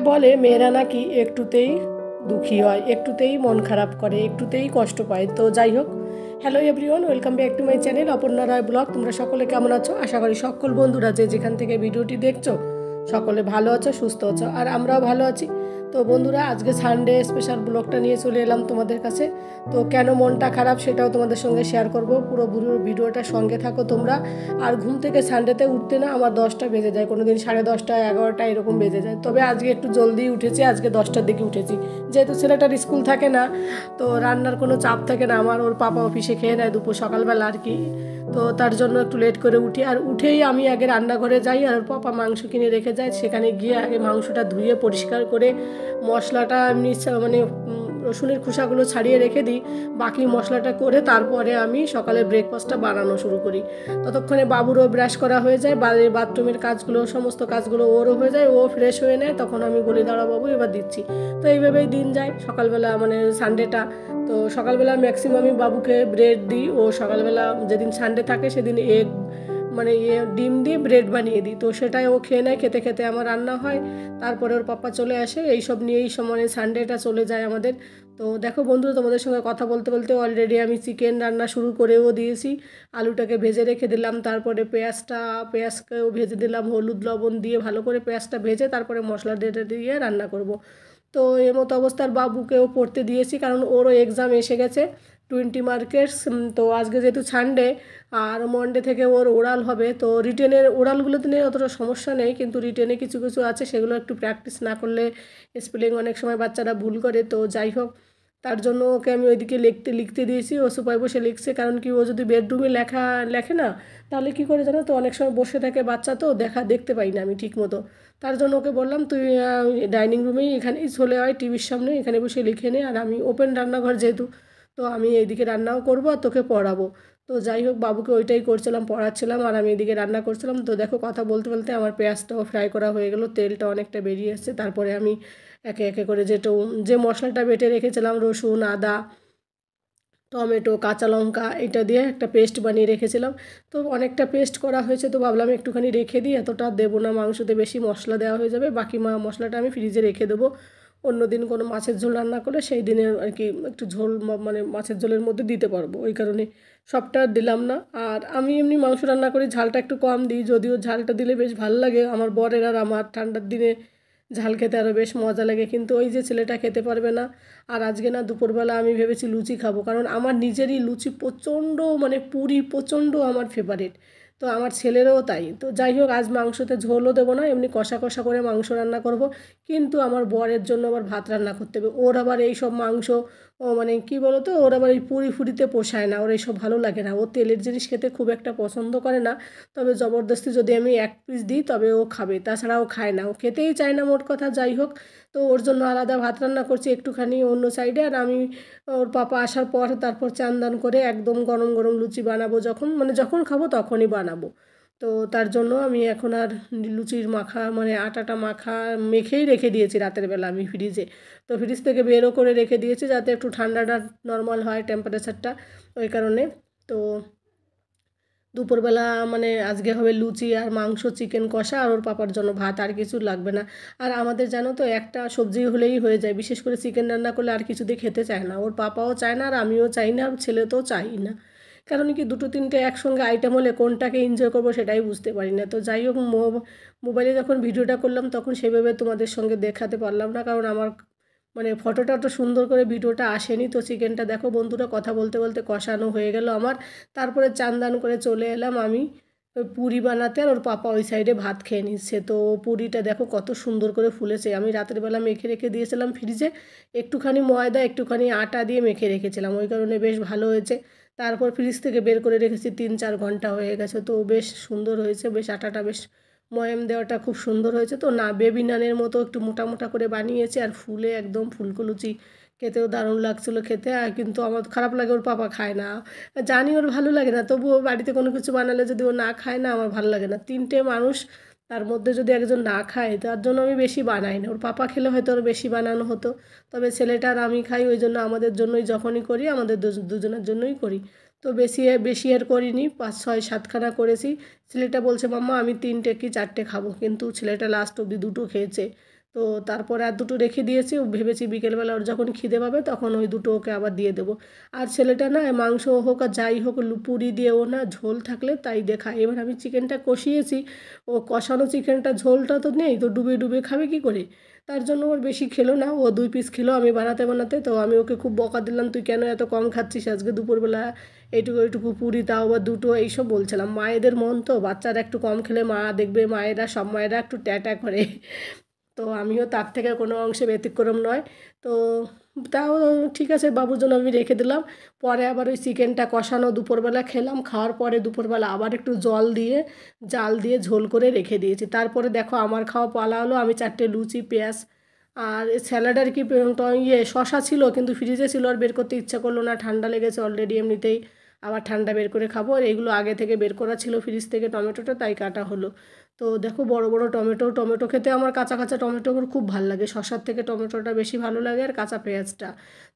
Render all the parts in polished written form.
বলে মেয়েরা নাকি একটুতেই দুঃখী হয়, একটুতেই মন খারাপ করে, একটুতেই কষ্ট পায়। তো যাই হোক, hello everyone, welcome back to my channel Aparna Roy blog. তোমরা সকলে কেমন আছো? আশা করি সকল বন্ধুরা যে যেখান থেকে ভিডিওটি দেখছো সকলে ভালো আছো, সুস্থ আছো, আর আমরাও ভালো আছি। তো বন্ধুরা, আজকে সানডে স্পেশাল ব্লগটা নিয়ে চলে এলাম তোমাদের কাছে। তো কেন মনটা খারাপ সেটাও তোমাদের সঙ্গে শেয়ার করব, পুরো ভিডিওটার সঙ্গে থাকো তোমরা। আর ঘুম থেকে সানডেতে উঠতে না আমার 10টা বেজে যায়, কোনো দিন 10:30, 11টা এরকম বেজে যায়। তবে আজকে একটু জলদি উঠেছি, আজকে 10টার দিকে উঠেছি, যেহেতু ছেলেটার স্কুল থাকে না, তো রান্নার কোনো চাপ থাকে না আমার। ওর পাপা অফিসে খেয়ে নেয় দুপুর সকালবেলা আর কি। তো তার জন্য একটু লেট করে উঠি, আর উঠেই আমি আগে রান্নাঘরে যাই, আর ওর পাপা মাংস কিনে রেখে যায়। সেখানে গিয়ে আগে মাংসটা ধুয়ে পরিষ্কার করে মশলাটা এমনি মানে রসুনের খোসাগুলো ছাড়িয়ে রেখে দিই, বাকি মশলাটা করে তারপরে আমি সকালে ব্রেকফাস্টটা বানানো শুরু করি। ততক্ষণে বাবুরও ব্রাশ করা হয়ে যায়, বাথরুমের কাজগুলো, সমস্ত কাজগুলো ওরও হয়ে যায়, ও ফ্রেশ হয়ে নেয়। তখন আমি বলি দাঁড়া বাবু, এবার দিচ্ছি। তো এইভাবেই দিন যায় সকালবেলা, মানে সানডেটা। তো সকালবেলা ম্যাক্সিমাম আমি বাবুকে ব্রেড দিই। ও সকালবেলা যেদিন সানডে থাকে সেদিন এগ মানে ডিম দিয়ে ব্রেড বানিয়ে দিই, তো সেটাই ও খেয়ে নেয়। খেতে খেতে আমার রান্না হয়, তারপরে ওর পাপা চলে আসে। এইসব নিয়েই মানে সানডেটা চলে যায় আমাদের। তো দেখো বন্ধু, তোমাদের সঙ্গে কথা বলতে বলতে অলরেডি আমি চিকেন রান্না শুরু করেও দিয়েছি। আলুটাকে ভেজে রেখে দিলাম, তারপরে পেঁয়াজকেও ভেজে দিলাম, হলুদ লবণ দিয়ে ভালো করে পেঁয়াজটা ভেজে তারপরে মশলা দিয়ে রান্না করব। তো এর মতো অবস্থার বাবুকেও পড়তে দিয়েছি, কারণ ওরও এক্সাম এসে গেছে 20 মার্কেটস। তো আজকে যেহেতু সানডে, আর মনডে থেকে ওর ওরাল হবে। তো রিটেনের ওরালগুলোতে নিয়ে অতটা সমস্যা নেই, কিন্তু রিটেনে কিছু কিছু আছে সেগুলো একটু প্র্যাকটিস না করলে স্পেলিং অনেক সময় বাচ্চারা ভুল করে। তো যাই হোক, তার জন্য ওকে আমি ওইদিকে লিখতে দিয়েছি, ও সোফায় বসে লিখছে। কারণ কি, ও যদি বেডরুমে লেখে না, তাহলে কি করে জানো তো, অনেক সময় বসে থাকে বাচ্চা, তো দেখতে পাই না আমি ঠিক মতো। তার জন্য ওকে বললাম তুই ডাইনিং রুমেই এখানেই চলে আয়, টিভির সামনে এখানে বসে লিখে নে। আর আমি ওপেন রান্নাঘর যেহেতু, তো আমি এইদিকে রান্নাও করবো আর তোকে পড়াবো। তো যাই হোক, বাবুকে ওইটাই করছিলাম, পড়াচ্ছিলাম, আর আমি এদিকে রান্না করছিলাম। তো দেখো, কথা বলতে বলতে আমার পেঁয়াজটাও ফ্রাই করা হয়ে গেল, তেলটা অনেকটা বেরিয়ে এসছে। তারপরে আমি একে একে করে যে মশলাটা বেটে রেখেছিলাম, রসুন, আদা, টমেটো, কাঁচা লঙ্কা, এটা দিয়ে একটা পেস্ট বানিয়ে রেখেছিলাম। তো অনেকটা পেস্ট করা হয়েছে, তো ভাবলাম একটুখানি রেখে দিই, এতটা দেবো না, মাংসতে বেশি মশলা দেওয়া হয়ে যাবে। বাকি মশলাটা আমি ফ্রিজে রেখে দেবো, অন্য দিন কোনো মাছের ঝোল রান্না করলে সেই দিনে আর কি একটু ঝোল মানে মাছের ঝোলের মধ্যে দিতে পারবো, ওই কারণে সবটা দিলাম না। আর আমি এমনি মাংস রান্না করি, ঝালটা একটু কম দিই, যদিও ঝালটা দিলে বেশ ভালো লাগে আমার বরের আর আমার। ঠান্ডার দিনে ঝাল খেতে আরও বেশ মজা লাগে, কিন্তু ওই যে ছেলেটা খেতে পারবে না। আর আজকে না দুপুরবেলা আমি ভেবেছি লুচি খাবো, কারণ আমার নিজেরই লুচি প্রচণ্ড, মানে পুরি প্রচণ্ড আমার ফেভারিট। তো আমার ছেলেরও তাই। তো যাই হোক, আজ মাংসতে ঝোলও দেবো না, এমনি কষা কষা করে মাংস রান্না করব। কিন্তু আমার বরের জন্য আবার ভাত রান্না করতে হবে। ওর আবার এই সব মাংস, ও মানে কি বলো তো, ওর আবার এই পুরি ফুরিতে পোষায় না, ওর এইসব ভালো লাগে না, ও তেলের জিনিস খেতে খুব একটা পছন্দ করে না। তবে জবরদস্তি যদি আমি 1 পিস দিই তবে ও খাবে, তাছাড়া ও খায় না, ও খেতেই চায় না মোট কথা। যাই হোক, তো ওর জন্য আলাদা ভাত রান্না করছি একটুখানি অন্য সাইডে। আর আমি ওর পাপা আসার পর তারপর চান দান করে একদম গরম গরম লুচি বানাবো, যখন খাবো তখনই বানাবো। তো তার জন্য আমি এখন আর লুচির মাখা মানে আটাটা মেখেই রেখে দিয়েছি রাতের বেলা আমি ফ্রিজে। তো ফ্রিজ থেকে বেরও করে রেখে দিয়েছি যাতে একটু ঠান্ডাটা নর্মাল হয় টেম্পারেচারটা, ওই কারণে। তো দুপুরবেলা মানে আজকে হবে লুচি আর মাংস, চিকেন কষা, আর ওর পাপার জন্য ভাত, আর কিছু লাগবে না। আর আমাদের জানো তো, একটা সবজি হলেই হয়ে যায়, বিশেষ করে চিকেন রান্না করলে আর কিছু দিয়ে খেতে চায় না, ওর পাপাও চায় না, আর আমিও চাই না, আর ছেলে তো চাই না। কারণ কি, দুটো তিনটে একসঙ্গে আইটেম হলে কোনটাকে এনজয় করবো সেটাই বুঝতে পারি না। তো যাই হোক, মোবাইলে যখন ভিডিওটা করলাম তখন সেভাবে তোমাদের সঙ্গে দেখাতে পারলাম না, কারণ আমার মানে ফটোটা তো সুন্দর করে ভিডিওটা আসেনি। তো চিকেনটা দেখো বন্ধুরা, কথা বলতে বলতে কষানো হয়ে গেল আমার। তারপরে চান দান করে চলে এলাম আমি ওই পুরি বানাতে, আর ওর পাপা ওই সাইডে ভাত খেয়ে নিচ্ছে। তো পুরিটা দেখো কত সুন্দর করে ফুলেছে, আমি রাতের বেলা মেখে রেখে দিয়েছিলাম ফ্রিজে, একটুখানি ময়দা একটুখানি আটা দিয়ে মেখে রেখেছিলাম, ওই কারণে বেশ ভালো হয়েছে। তারপর ফ্রিজ থেকে বের করে রেখেছি, 3-4 ঘন্টা হয়ে গেছে, তো বেশ সুন্দর হয়েছে, বেশ আটাটা বেশ ময়াম দেওয়াটা খুব সুন্দর হয়েছে। তো না, বেবি নানের মতো একটু মোটা মোটা করে বানিয়েছে, আর ফুলে একদম ফুলকো লুচি, খেতেও দারুণ লাগছিলো খেতে। আর কিন্তু আমার খারাপ লাগে, ওর পাপা খায় না, জানি ওর ভালো লাগে না, তবুও বাড়িতে কোনো কিছু বানালে যদি ও না খায় না, আমার ভালো লাগে না। 3টে মানুষ, তার মধ্যে যদি একজন না খায়, তার জন্য আমি বেশি বানাই না। ওর পাপা খেলে হয়তো ওর বেশি বানানো হতো, তবে ছেলেটা আর আমি খাই, ওই জন্য আমাদের জন্যই যখনই করি, আমাদের দুজনের জন্যই করি। তো বেশি আর করিনি, 5-6-7খানা করেছি। ছেলেটা বলছে মাম্মা আমি 3টে কি 4টে খাবো, কিন্তু ছেলেটা লাস্ট অবধি 2টো খেয়েছে। তো তারপরে আর দুটো রেখে দিয়েছি, ভেবেছি বিকেলবেলা ওর যখন খিদে পাবে তখন ওই দুটো ওকে আবার দিয়ে দেবো। আর ছেলেটা না মাংস হোক আর যাই হোক পুরি দিয়ে ও না ঝোল থাকলে তাই দেখা। এবার আমি চিকেনটা কষিয়েছি, ও কষানো চিকেনটা ঝোলটা তো নেই, তো ডুবে ডুবে খাবে কি করে, তার জন্য ওর বেশি খেলো না, ও 2 পিস খেলো আমি বানাতে বানাতে। তো আমি ওকে খুব বকা দিলাম, তুই কেন এত কম খাচ্ছিস আজকে দুপুরবেলা, এইটুকু এইটুকু পুরি তাও বা দুটো, এইসব বলছিলাম। মায়েদের মন তো, বাচ্চারা একটু কম খেলে মা দেখবে মায়েরা সব মায়েরা একটু ট্যাটা করে, তো আমিও তার থেকে কোনো অংশে ব্যতিক্রম নয়। তো তাও ঠিক আছে, বাবুর জন্য আমি রেখে দিলাম। পরে আবার ওই চিকেনটা কষানো দুপুরবেলা খেলাম, খাওয়ার পরে দুপুরবেলা আবার একটু জাল দিয়ে ঝোল করে রেখে দিয়েছি। তারপরে দেখো আমার খাওয়া পালা হলো, আমি 4টে লুচি পেঁয়াজ আর স্যালাড আর কি শশা ছিল কিন্তু ফ্রিজে ছিল, আর বের করতে ইচ্ছা করলো না, ঠান্ডা লেগেছে অলরেডি এমনিতেই, আবার ঠান্ডা বের করে খাবো। আর এগুলো আগে থেকে বের করা ছিল ফ্রিজ থেকে, টমেটোটা তাই কাটা হলো। তো দেখো বড় বড় টমেটো খেতে আমার কাঁচা কাঁচা টমেটো আমার খুব ভালো লাগে, শসার থেকে টমেটোটা বেশি ভালো লাগে আর কাঁচা পেঁয়াজটা।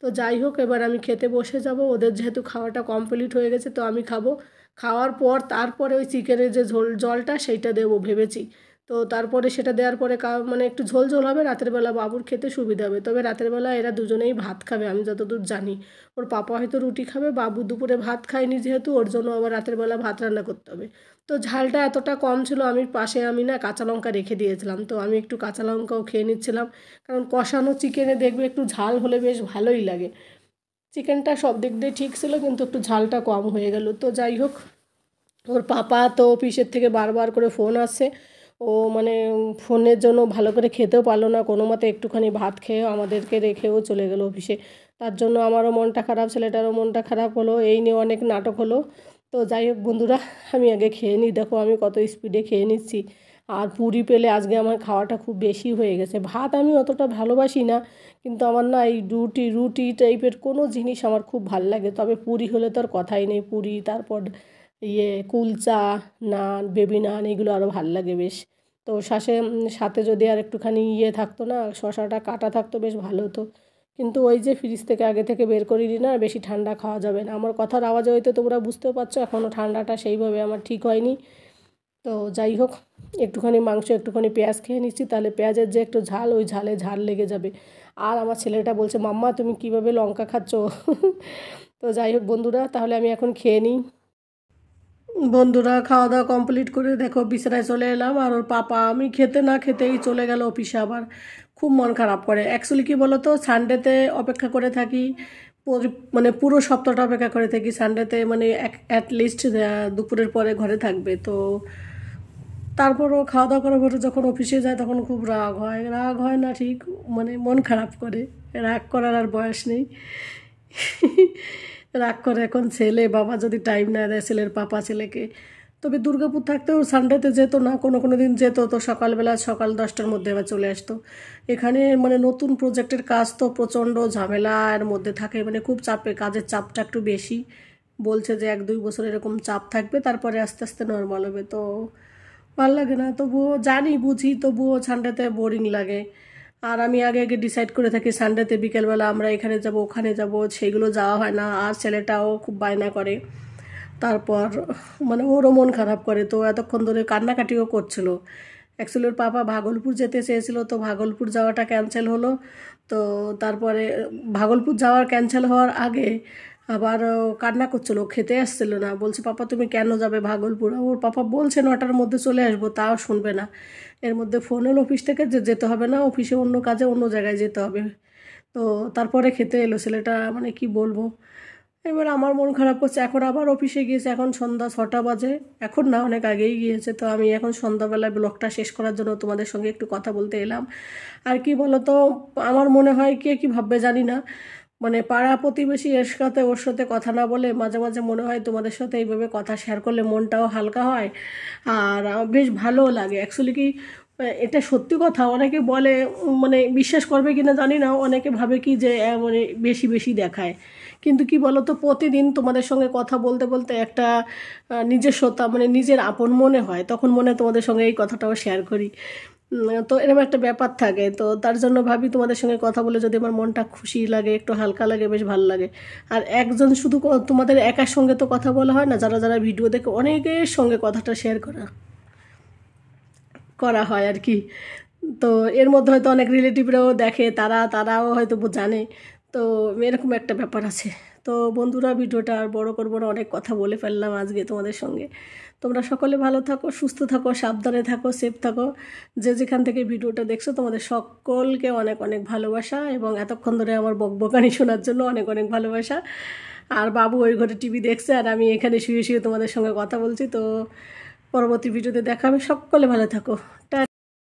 তো যাই হোক, এবার আমি খেতে বসে যাব, ওদের যেহেতু খাওয়াটা কমপ্লিট হয়ে গেছে তো আমি খাবো। খাওয়ার পর তারপরে ওই চিকেনের যে জলটা সেইটা দেবো ভেবেছি। তো তারপরে সেটা দেওয়ার পরে মানে একটু ঝোল ঝোল হবে, রাতের বেলা বাবুর খেতে সুবিধা হবে। তবে রাতের বেলা এরা দুজনেই ভাত খাবে আমি যতদূর জানি, ওর পাপা হয়তো রুটি খাবে, বাবু দুপুরে ভাত খায়নি যেহেতু, ওর জন্য আবার রাতের বেলা ভাত রান্না করতে হবে। তো ঝালটা এতটা কম ছিল, আমি না কাঁচা লঙ্কা রেখে দিয়েছিলাম, তো আমি একটু কাঁচা লঙ্কাও খেয়ে নিচ্ছিলাম, কারণ কষানো চিকেনে দেখবে একটু ঝাল হলে বেশ ভালোই লাগে। চিকেনটা সব দিক দিয়ে ঠিক ছিল কিন্তু একটু ঝালটা কম হয়ে গেল। তো যাই হোক, ওর পাপা তো অফিসের থেকে বারবার করে ফোন আসছে, ও মানে ফোনের জন্য ভালো করে খেতেও পারলো না, কোনো মতে একটুখানি ভাত খেয়ে আমাদেরকে রেখেও চলে গেলো অফিসে। তার জন্য আমারও মনটা খারাপ, ছেলেটারও মনটা খারাপ হলো, এই নিয়ে অনেক নাটক হলো। তো যাই হোক বন্ধুরা, আমি আগে খেয়ে নিই, দেখো আমি কত স্পিডে খেয়ে নিচ্ছি। আর পুরি পেলে আজকে আমার খাওয়াটা খুব বেশি হয়ে গেছে। ভাত আমি অতটা ভালোবাসি না, কিন্তু আমার না এই রুটি টাইপের কোনো জিনিস আমার খুব ভাল লাগে। তবে পুরি হলে তো আর কথাই নেই, পুরি তারপর কুলচা, নান, বেবি নান, এগুলো আরও ভাল লাগে বেশ। তো সাথে যদি আর একটুখানি থাকতো না, শশাটা কাটা থাকতো বেশ ভালো হতো। কিন্তু ওই যে ফ্রিজ থেকে আগে থেকে বের করিনি না, বেশি ঠান্ডা খাওয়া যাবে না। আমার কথার আওয়াজে হয়তো তোমরা বুঝতেও পারছো এখনও ঠান্ডাটা সেইভাবে আমার ঠিক হয়নি। তো যাই হোক, একটুখানি মাংস একটুখানি পেঁয়াজ খেয়ে নিচ্ছি, তাহলে পেঁয়াজের যে একটু ঝাল, ওই ঝালে ঝাল লেগে যাবে। আর আমার ছেলেটা বলছে, মাম্মা তুমি কীভাবে লঙ্কা খাচ্ছ। তো যাই হোক বন্ধুরা, তাহলে আমি এখন খেয়ে নিই। বন্ধুরা, খাওয়া দাওয়া কমপ্লিট করে দেখো বিছানায় চলে এলাম, আর ওর পাপা আমি খেতে না খেতেই চলে গেল অফিসে। আবার খুব মন খারাপ করে। অ্যাকচুয়ালি কী বলো তো, সানডেতে অপেক্ষা করে থাকি, মানে পুরো সপ্তাহটা অপেক্ষা করে থাকি সানডেতে, মানে অ্যাটলিস্ট দুপুরের পরে ঘরে থাকবে। তো তারপরও খাওয়া দাওয়া করার পরে যখন অফিসে যায় তখন খুব রাগ হয় না ঠিক, মানে মন খারাপ করে। রাগ করার আর বয়স নেই। রাগ করে এখন ছেলে, বাবা যদি টাইম না দেয় ছেলের পাপা ছেলেকে। তবে দুর্গাপুর থাকতেও সানডেতে যেত না, কোনো দিন যেত, তো সকাল 10টার মধ্যে আবার চলে আসতো। এখানে মানে নতুন প্রজেক্টের কাজ তো প্রচণ্ড ঝামেলার মধ্যে থাকে, মানে খুব চাপে, কাজের চাপটা একটু বেশি। বলছে যে 1-2 বছর এরকম চাপ থাকবে, তারপরে আস্তে আস্তে নর্মাল হবে। তো ভালো লাগে না, তবুও জানি বুঝি, তবুও সানডেতে বোরিং লাগে। আর আমি আগে ডিসাইড করে থাকি সানডেতে বিকেলবেলা আমরা এখানে যাব ওখানে যাব, সেইগুলো যাওয়া হয় না। আর ছেলেটাও খুব বায়না করে, তারপর মানে ওরও মন খারাপ করে। তো এতক্ষণ ধরে কান্নাকাটিও করছিল। অ্যাকচুয়ালি ওর পাপা ভাগলপুর যেতে চেয়েছিল, তো ভাগলপুর যাওয়াটা ক্যান্সেল হলো। তো তারপরে ভাগলপুর যাওয়ার ক্যান্সেল হওয়ার আগে আবার কান্না করছিল, খেতে আসছিল না, বলছে পাপা তুমি কেন যাবে ভাগলপুর। ওর পাপা বলছে 9টার মধ্যে চলে আসবো, তাও শুনবে না। এর মধ্যে ফোন এলো অফিস থেকে যে যেতে হবে না, অফিসে অন্য কাজে অন্য জায়গায় যেতে হবে। তো তারপরে খেতে এলো ছেলেটা, মানে কি বলবো। এবার আমার মন খারাপ করছে, এখন আবার অফিসে গিয়েছে, এখন সন্ধ্যা 6টা বাজে, এখন না অনেক আগেই গিয়েছে। তো আমি এখন সন্ধ্যাবেলায় ব্লগটা শেষ করার জন্য তোমাদের সঙ্গে একটু কথা বলতে এলাম। আর কি বলো তো, আমার মনে হয় কে কি ভাববে জানি না, মানে পাড়া প্রতিবেশী ওর সাথে কথা না বলে মাঝে মাঝে মনে হয় তোমাদের সাথে এইভাবে কথা শেয়ার করলে মনটাও হালকা হয়, আর বেশ ভালোও লাগে। অ্যাকচুয়ালি কি এটা সত্যি কথা, অনেকে বলে, মানে বিশ্বাস করবে কিনা জানি না, অনেকে ভাবে কি যে মানে বেশি বেশি দেখায়। কিন্তু কি বলো তো, প্রতিদিন তোমাদের সঙ্গে কথা বলতে বলতে একটা নিজস্বতা, মানে নিজের আপন মনে হয়, তখন মনে হয় তোমাদের সঙ্গে এই কথাটাও শেয়ার করি। তো এরকম একটা ব্যাপার থাকে। তো তার জন্য ভাবি তোমাদের সঙ্গে কথা বলে যদি আমার মনটা খুশি লাগে, একটু হালকা লাগে, বেশ ভালো লাগে। আর একজন শুধু তোমাদের একার সঙ্গে তো কথা বলা হয় না, যারা যারা ভিডিও দেখে অনেকের সঙ্গে কথাটা শেয়ার করা হয় আর কি। তো এর মধ্যে হয়তো অনেক রিলেটিভরাও দেখে, তারাও হয়তো জানে। তো এরকম একটা ব্যাপার আছে। তো বন্ধুরা, ভিডিওটা আর বড় করবো না, অনেক কথা বলে ফেললাম আজকে তোমাদের সঙ্গে। তোমরা সকলে ভালো থাকো, সুস্থ থাকো, সাবধানে থাকো, সেফ থাকো। যে যেখান থেকে ভিডিওটা দেখছো তোমাদের সকলকে অনেক অনেক ভালোবাসা, এবং এতক্ষণ ধরে আমার বকবকানি শোনার জন্য অনেক অনেক ভালোবাসা। আর বাবু ওই ঘরে টিভি দেখছে, আর আমি এখানে শুয়ে শুয়ে তোমাদের সঙ্গে কথা বলছি। তো পরবর্তী ভিডিওতে দেখা হবে। সকলে ভালো থাকো।